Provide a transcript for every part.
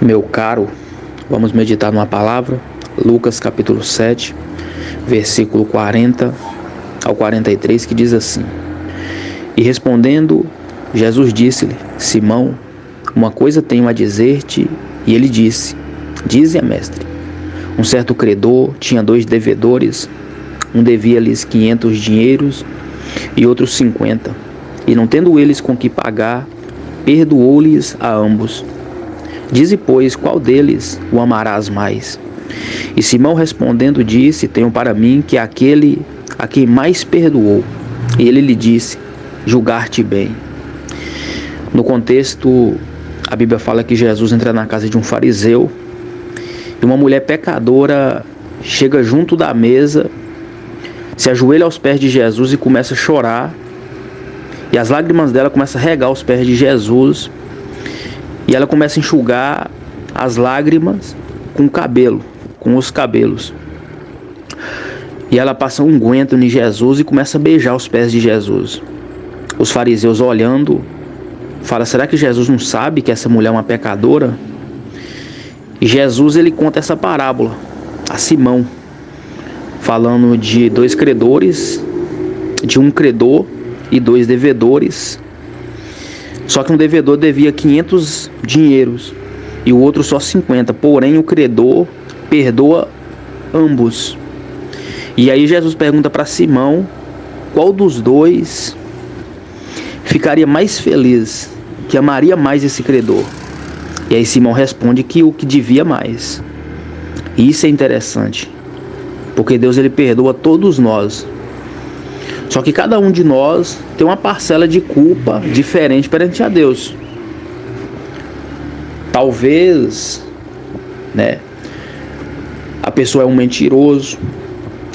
Meu caro, vamos meditar numa palavra, Lucas capítulo 7, versículo 40 ao 43, que diz assim: E respondendo, Jesus disse-lhe: Simão, uma coisa tenho a dizer-te. E ele disse: Dize, mestre. Um certo credor tinha 2 devedores, um devia-lhes 500 dinheiros e outro 50, e não tendo eles com que pagar, perdoou-lhes a ambos. Dize, pois, qual deles o amarás mais? E Simão respondendo disse: Tenho para mim que aquele a quem mais perdoou. E ele lhe disse: Julgar-te bem. No contexto, a Bíblia fala que Jesus entra na casa de um fariseu e uma mulher pecadora chega junto da mesa, se ajoelha aos pés de Jesus e começa a chorar, e as lágrimas dela começam a regar os pés de Jesus, e ela começa a enxugar as lágrimas com o cabelo, com os cabelos. E ela passa um unguento em Jesus e começa a beijar os pés de Jesus. Os fariseus olhando, falam: será que Jesus não sabe que essa mulher é uma pecadora? E Jesus, ele conta essa parábola a Simão, falando de 2 credores, de um credor e 2 devedores. Só que um devedor devia 500 dinheiros e o outro só 50. Porém, o credor perdoa ambos. E aí Jesus pergunta para Simão qual dos 2 ficaria mais feliz, que amaria mais esse credor. E aí Simão responde que o que devia mais. E isso é interessante, porque Deus, ele perdoa todos nós. Só que cada um de nós tem uma parcela de culpa diferente perante a Deus. Talvez, a pessoa é um mentiroso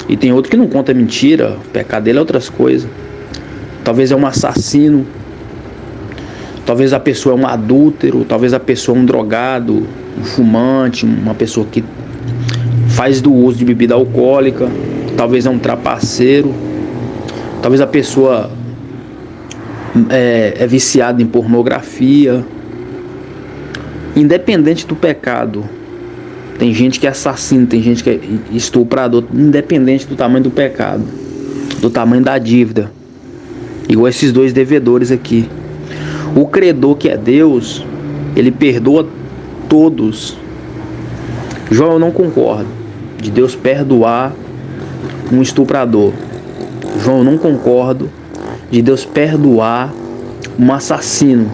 e tem outro que não conta mentira, o pecado dele é outras coisas. Talvez é um assassino, talvez a pessoa é um adúltero, talvez a pessoa é um drogado, um fumante, uma pessoa que faz do uso de bebida alcoólica, talvez é um trapaceiro, talvez a pessoa é viciada em pornografia. Independente do pecado, tem gente que é assassino, tem gente que é estuprador, independente do tamanho do pecado, do tamanho da dívida. Igual esses 2 devedores aqui. O credor, que é Deus, ele perdoa todos. João, eu não concordo de Deus perdoar um estuprador. João, eu não concordo de Deus perdoar um assassino,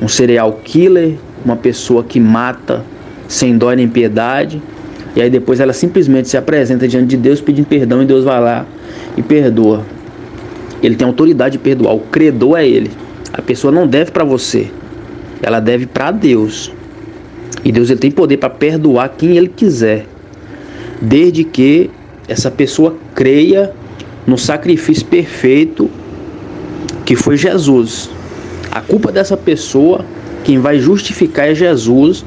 um serial killer, uma pessoa que mata sem dó nem piedade, e aí depois ela simplesmente se apresenta diante de Deus pedindo perdão, e Deus vai lá e perdoa. Ele tem autoridade de perdoar. O credor é ele. A pessoa não deve para você, ela deve para Deus. E Deus, ele tem poder para perdoar quem ele quiser, desde que essa pessoa creia no sacrifício perfeito que foi Jesus. A culpa dessa pessoa, quem vai justificar é Jesus,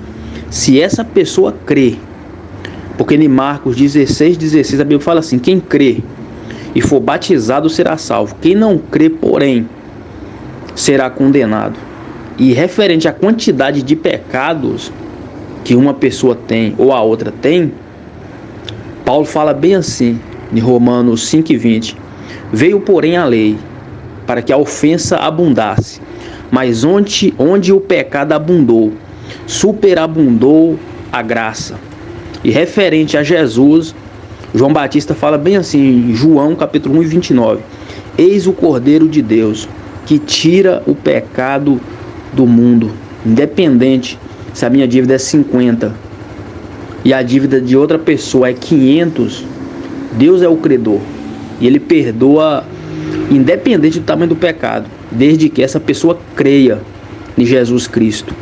se essa pessoa crê. Porque em Marcos 16:16 a Bíblia fala assim: quem crê e for batizado será salvo, quem não crê, porém, será condenado. E referente à quantidade de pecados que uma pessoa tem ou a outra tem, Paulo fala bem assim em Romanos 5:20: veio, porém, a lei para que a ofensa abundasse, mas onde o pecado abundou, superabundou a graça. E referente a Jesus, João Batista fala bem assim em João capítulo 1:29: eis o Cordeiro de Deus que tira o pecado do mundo. Independente se a minha dívida é 50 e a dívida de outra pessoa é 500, Deus é o credor e ele perdoa independente do tamanho do pecado, desde que essa pessoa creia em Jesus Cristo.